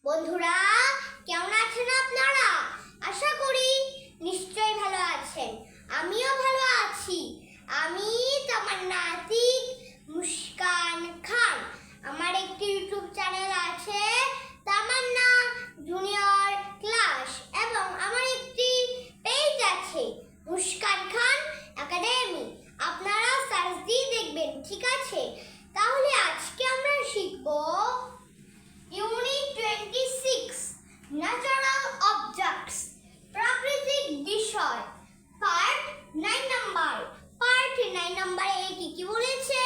বন্ধুরা, কেমন আছেন আপনারা? আশা করি নিশ্চয়ই ভালো আছেন। আমিও ভালো আছি। আমি তামান্না আতিক মুস্কান খান। আমার একটি ইউটিউব চ্যানেল আছে, তামান্না জুনিয়র ক্লাস, এবং আমার একটি পেজ আছে, মুস্কান খান একাডেমি। আপনারা সার্চ দিয়ে দেখবেন, ঠিক আছে? তাহলে আজকে আমরা শিখব ইউনিট 26 ন্যাচারাল অবজেক্টস, প্রাকৃতিক বিষয়, পার্ট 9 নাম্বার। পার্ট 9 নাম্বারে কি বলেছে?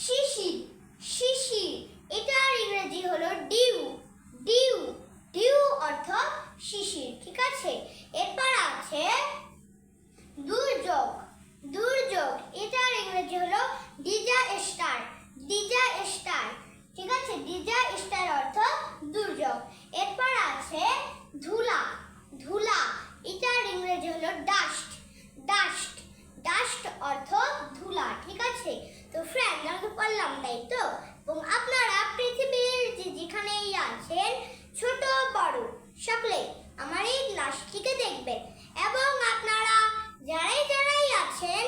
শিশির। শিশির এটার ইংরেজি হলো ডিউ। ডিউ ডিউ অর্থ শিশির, ঠিক আছে? এরপর আছে দুর্যোগ। দুর্যোগ এটার ইংরেজি হলো ডিজাস্টার। ডিজাস্টার, ঠিক আছে? ডিজাস্টার অর্থ দুর্যোগ। এরপর আছে ধুলা। ধুলা এটার ইংরেজি হলো ডাস্ট। ডাস্ট ডাস্ট অর্থ ধুলা, ঠিক আছে? তো ফ্রেন্ড, আমরা পড়লাম, তাই তো? এবং আপনারা পৃথিবীর যেখানেই আছেন, ছোট বড় সকলে আমার এই ক্লাসটিকে দেখবেন। এবং আপনারা যারাই আছেন,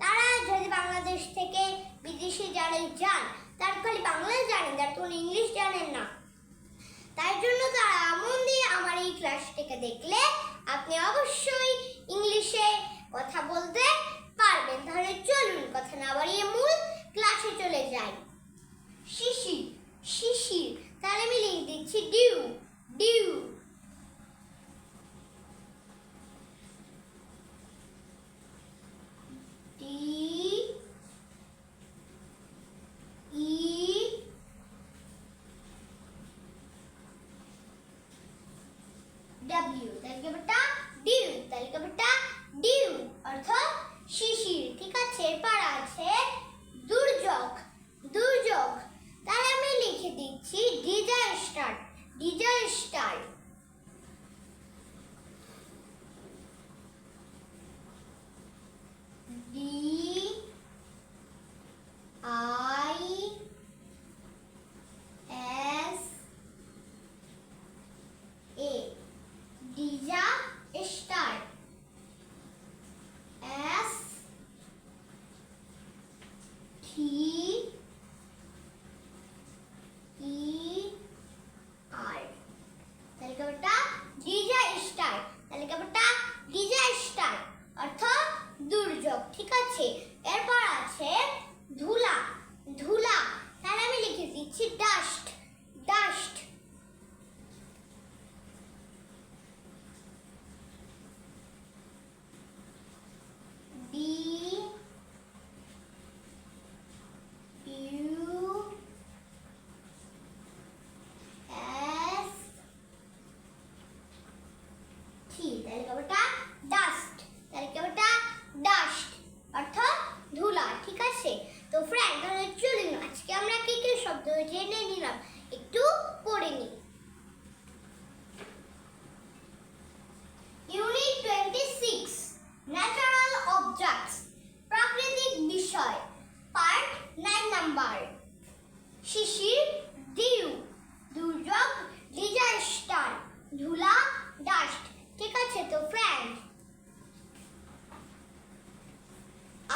তারা যদি বাংলাদেশ থেকে বিদেশে যারাই যান, তারা খালি বাংলা জানেন, তারা তো ইংলিশ জানেন না। তাই জন্য তারা মন দিয়ে আমার এই ক্লাসটিকে দেখলে আপনি অবশ্যই ইংলিশে কথা বলতে পারবেন। তাহলে চলুন কথা না বাড়িয়ে মূল ক্লাসে চলে যাই। শিশির। শিশির তাহলে আমি লিখে দিচ্ছি ডিউ। ডিউ W তাহলে বেটা ডিউ। তাহলে বেটা ডিউ অর্থ শিশির, ঠিক আছে? এরপর আছে দুর্যোগ। দুর্যোগ তাহলে আমি লিখে দিচ্ছি ডিজাস্টার। ডিজাস্টার ডিজাস্টার ডিজাস্টার তালিকাটা ডিজাস্টার অর্থ দুর্যোগ, ঠিক আছে? এরপর আছে ধুলা। ধুলা তাহলে আমি লিখে দিচ্ছি ডাস্ট। Dust dust. তালিকাটা ডাস্ট অর্থ ধুলা, ঠিক আছে? তো ফ্রেন্ড, তাহলে চলুন আজকে আমরা কি কি শব্দ জেনে নিলাম, একটু পড়ে নিই। ইউনিট 26 ন্যাচারাল অবজেক্টস, প্রাকৃতিক বিষয়, পার্ট 9 নাম্বার। শিশির ডিউ, দুর্যোগ ডিজাস্টার, ধুলা ডাস্ট, ঠিক আছে? তো ফ্রেন্ড,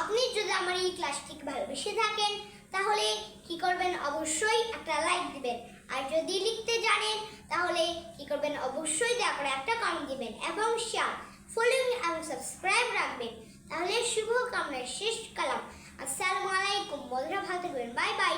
আপনি যদি আমার এই ক্লাসটিকে ভালোবেসে থাকেন, তাহলে কি করবেন? অবশ্যই একটা লাইক দিবেন। আর যদি লিখতে জানেন, তাহলে কি করবেন? অবশ্যই দয়া করে একটা কমেন্ট দিবেন এবং শেয়ার, ফলোইং এবং সাবস্ক্রাইব রাখবেন। তাহলে শুভ কামনা শেষ কালাম। আসসালামু আলাইকুম। বন্ধুরা ভালো থাকবেন। Bye bye.